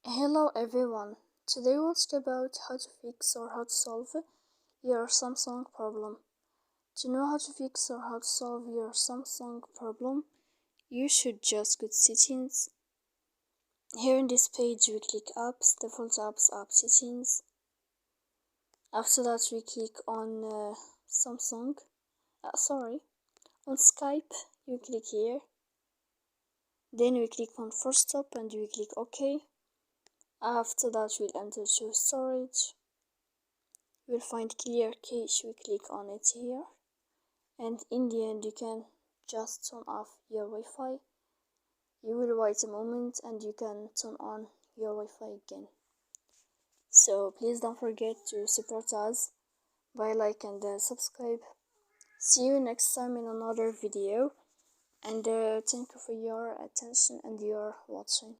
Hello everyone, today we'll talk about how to fix or how to solve your Samsung problem. To know how to fix or how to solve your Samsung problem, you should just go to settings. Here in this page we click apps, default apps, app settings. After that we click on on Skype, you click here. Then we click on force stop and we click OK. After that we'll enter to storage. We'll find clear cache, we click on it here, and in the end you can just turn off your Wi-Fi. You will wait a moment and you can turn on your Wi-Fi again. So please don't forget to support us by like and subscribe. See you next time in another video, and thank you for your attention and your watching.